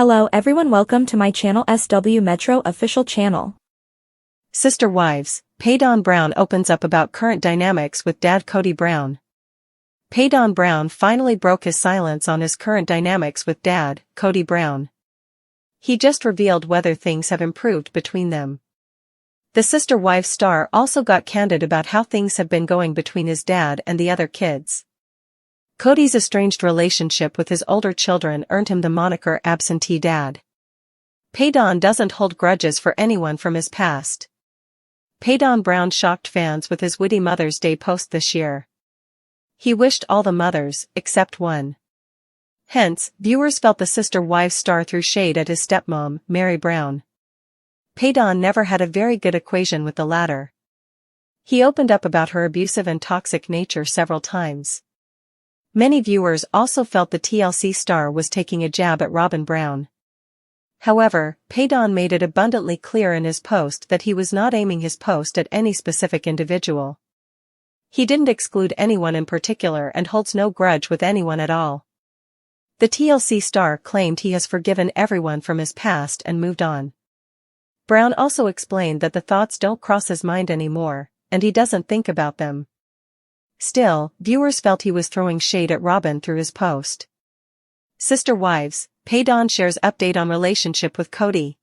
Hello everyone, welcome to my channel SW Metro official channel. Sister Wives, Paedon Brown opens up about current dynamics with dad Kody Brown. Paedon Brown finally broke his silence on his current dynamics with dad, Kody Brown. He just revealed whether things have improved between them. The Sister Wives star also got candid about how things have been going between his dad and the other kids. Kody's estranged relationship with his older children earned him the moniker absentee dad. Paedon doesn't hold grudges for anyone from his past. Paedon Brown shocked fans with his witty Mother's Day post this year. He wished all the mothers, except one. Hence, viewers felt the Sister Wives star threw shade at his stepmom, Mary Brown. Paedon never had a very good equation with the latter. He opened up about her abusive and toxic nature several times. Many viewers also felt the TLC star was taking a jab at Robin Brown. However, Paedon made it abundantly clear in his post that he was not aiming his post at any specific individual. He didn't exclude anyone in particular and holds no grudge with anyone at all. The TLC star claimed he has forgiven everyone from his past and moved on. Brown also explained that the thoughts don't cross his mind anymore, and he doesn't think about them. Still, viewers felt he was throwing shade at Robin through his post. Sister Wives, Paedon shares update on relationship with Kody.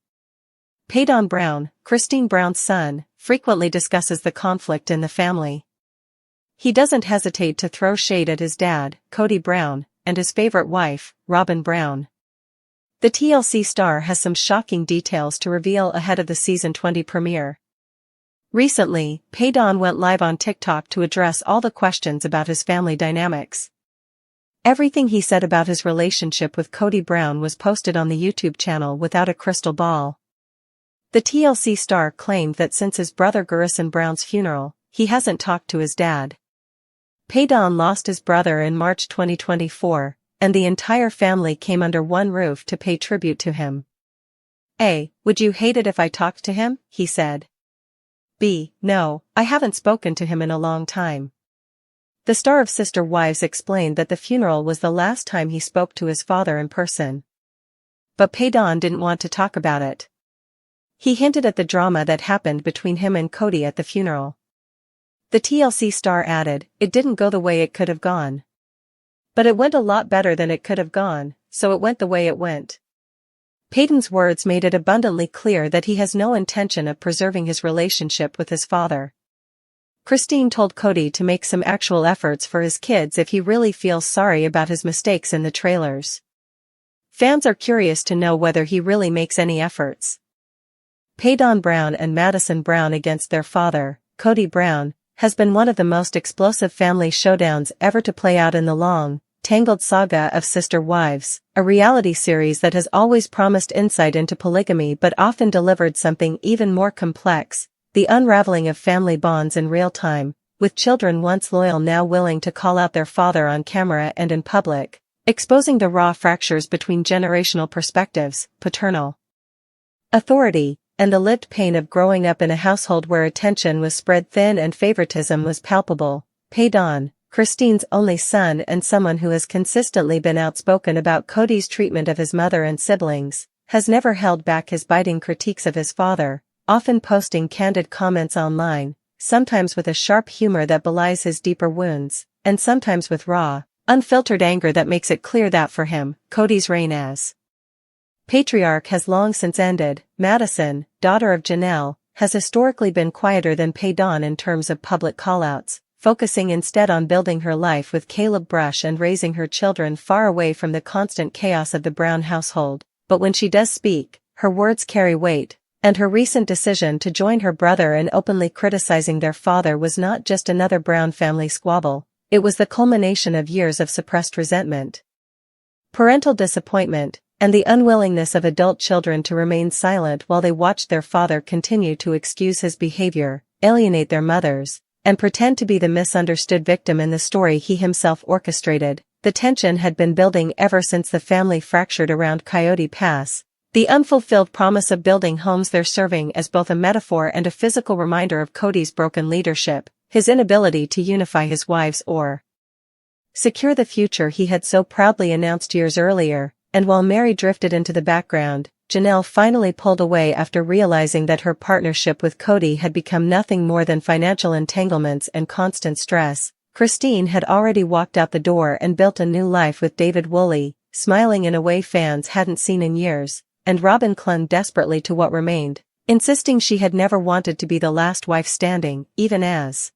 Paedon Brown, Christine Brown's son, frequently discusses the conflict in the family. He doesn't hesitate to throw shade at his dad, Kody Brown, and his favorite wife, Robin Brown. The TLC star has some shocking details to reveal ahead of the season 20 premiere. Recently, Paedon went live on TikTok to address all the questions about his family dynamics. Everything he said about his relationship with Kody Brown was posted on the YouTube channel without a crystal ball. The TLC star claimed that since his brother Garrison Brown's funeral, he hasn't talked to his dad. Paedon lost his brother in March 2024, and the entire family came under one roof to pay tribute to him. A. Would you hate it if I talked to him? He said. B. No, I haven't spoken to him in a long time. The star of Sister Wives explained that the funeral was the last time he spoke to his father in person. But Paedon didn't want to talk about it. He hinted at the drama that happened between him and Kody at the funeral. The TLC star added, "It didn't go the way it could have gone. But it went a lot better than it could have gone, so it went the way it went." Paedon's words made it abundantly clear that he has no intention of preserving his relationship with his father. Christine told Kody to make some actual efforts for his kids if he really feels sorry about his mistakes in the trailers. Fans are curious to know whether he really makes any efforts. Paedon Brown and Madison Brown against their father, Kody Brown, has been one of the most explosive family showdowns ever to play out in the long, tangled saga of Sister Wives, a reality series that has always promised insight into polygamy but often delivered something even more complex, the unraveling of family bonds in real time, with children once loyal now willing to call out their father on camera and in public, exposing the raw fractures between generational perspectives, paternal authority, and the lived pain of growing up in a household where attention was spread thin and favoritism was palpable. Paedon, Christine's only son and someone who has consistently been outspoken about Kody's treatment of his mother and siblings, has never held back his biting critiques of his father, often posting candid comments online, sometimes with a sharp humor that belies his deeper wounds, and sometimes with raw, unfiltered anger that makes it clear that for him, Kody's reign as patriarch has long since ended. Madison, daughter of Janelle, has historically been quieter than Paedon in terms of public callouts, focusing instead on building her life with Caleb Brush and raising her children far away from the constant chaos of the Brown household. But when she does speak, her words carry weight, and her recent decision to join her brother in openly criticizing their father was not just another Brown family squabble, it was the culmination of years of suppressed resentment, parental disappointment, and the unwillingness of adult children to remain silent while they watched their father continue to excuse his behavior, alienate their mothers, and pretend to be the misunderstood victim in the story he himself orchestrated. The tension had been building ever since the family fractured around Coyote Pass, the unfulfilled promise of building homes there serving as both a metaphor and a physical reminder of Kody's broken leadership, his inability to unify his wives or secure the future he had so proudly announced years earlier. and while Mary drifted into the background, Janelle finally pulled away after realizing that her partnership with Kody had become nothing more than financial entanglements and constant stress. Christine had already walked out the door and built a new life with David Woolley, smiling in a way fans hadn't seen in years, and Robin clung desperately to what remained, insisting she had never wanted to be the last wife standing, even as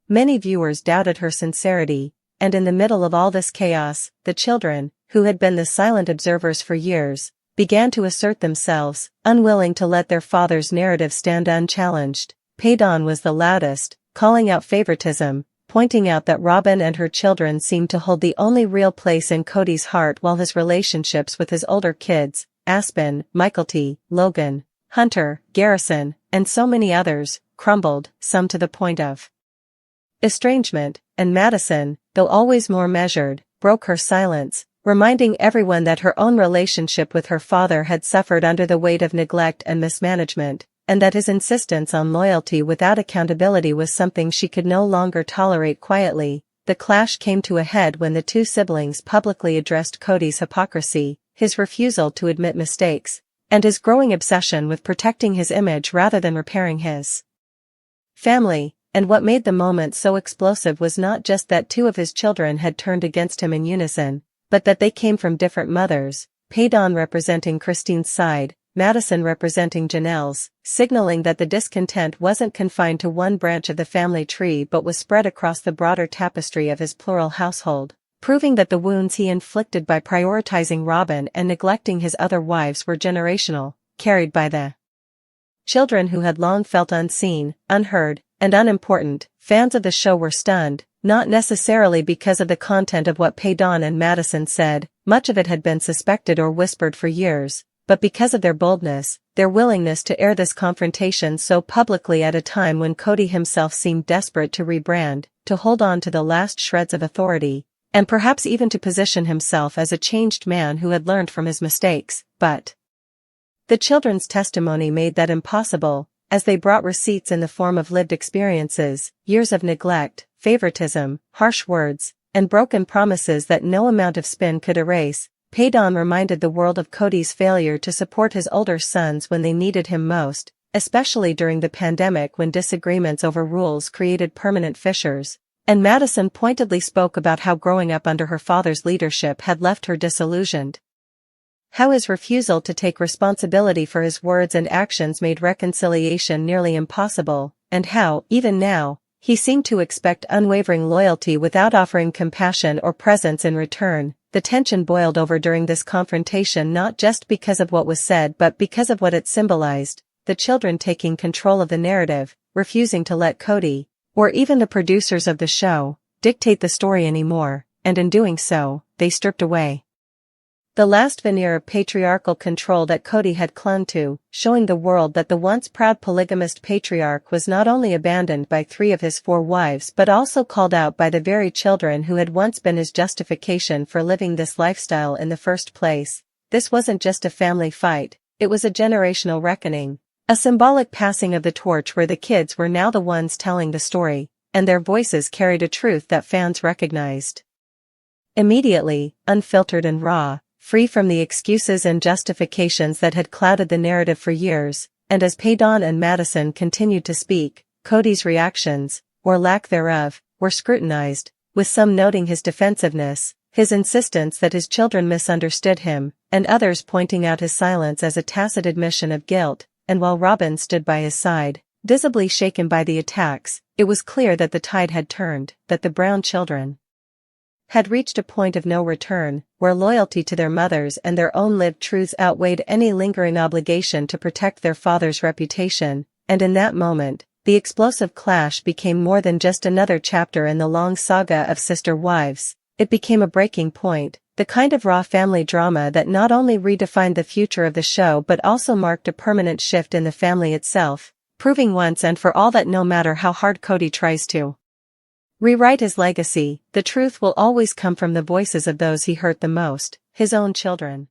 many viewers doubted her sincerity. And in the middle of all this chaos, the children, who had been the silent observers for years, began to assert themselves, unwilling to let their father's narrative stand unchallenged. Paedon was the loudest, calling out favoritism, pointing out that Robin and her children seemed to hold the only real place in Kody's heart while his relationships with his older kids, Aspen, Michaelty, Logan, Hunter, Garrison, and so many others, crumbled, some to the point of estrangement, and Madison, though always more measured, broke her silence, reminding everyone that her own relationship with her father had suffered under the weight of neglect and mismanagement, and that his insistence on loyalty without accountability was something she could no longer tolerate quietly. The clash came to a head when the two siblings publicly addressed Kody's hypocrisy, his refusal to admit mistakes, and his growing obsession with protecting his image rather than repairing his family. And what made the moment so explosive was not just that two of his children had turned against him in unison, but that they came from different mothers, Paedon representing Christine's side, Madison representing Janelle's, signaling that the discontent wasn't confined to one branch of the family tree but was spread across the broader tapestry of his plural household, proving that the wounds he inflicted by prioritizing Robin and neglecting his other wives were generational, carried by the children who had long felt unseen, unheard, and unimportant. Fans of the show were stunned, not necessarily because of the content of what Paedon and Madison said, much of it had been suspected or whispered for years, but because of their boldness, their willingness to air this confrontation so publicly at a time when Kody himself seemed desperate to rebrand, to hold on to the last shreds of authority, and perhaps even to position himself as a changed man who had learned from his mistakes. But the children's testimony made that impossible, as they brought receipts in the form of lived experiences, years of neglect, favoritism, harsh words, and broken promises that no amount of spin could erase. Paedon reminded the world of Kody's failure to support his older sons when they needed him most, especially during the pandemic when disagreements over rules created permanent fissures, and Madison pointedly spoke about how growing up under her father's leadership had left her disillusioned. How his refusal to take responsibility for his words and actions made reconciliation nearly impossible, and how, even now, he seemed to expect unwavering loyalty without offering compassion or presence in return. The tension boiled over during this confrontation not just because of what was said but because of what it symbolized, the children taking control of the narrative, refusing to let Kody, or even the producers of the show, dictate the story anymore, and in doing so, they stripped away the last veneer of patriarchal control that Kody had clung to, showing the world that the once proud polygamist patriarch was not only abandoned by 3 of his 4 wives but also called out by the very children who had once been his justification for living this lifestyle in the first place. This wasn't just a family fight, it was a generational reckoning, a symbolic passing of the torch where the kids were now the ones telling the story, and their voices carried a truth that fans recognized immediately, unfiltered and raw, free from the excuses and justifications that had clouded the narrative for years. And as Paedon and Madison continued to speak, Kody's reactions, or lack thereof, were scrutinized, with some noting his defensiveness, his insistence that his children misunderstood him, and others pointing out his silence as a tacit admission of guilt. And while Robin stood by his side, visibly shaken by the attacks, it was clear that the tide had turned, that the Brown children had reached a point of no return, where loyalty to their mothers and their own lived truths outweighed any lingering obligation to protect their father's reputation. And in that moment, the explosive clash became more than just another chapter in the long saga of sister wives. It became a breaking point, the kind of raw family drama that not only redefined the future of the show but also marked a permanent shift in the family itself, proving once and for all that no matter how hard Kody tries to rewrite his legacy, the truth will always come from the voices of those he hurt the most, his own children.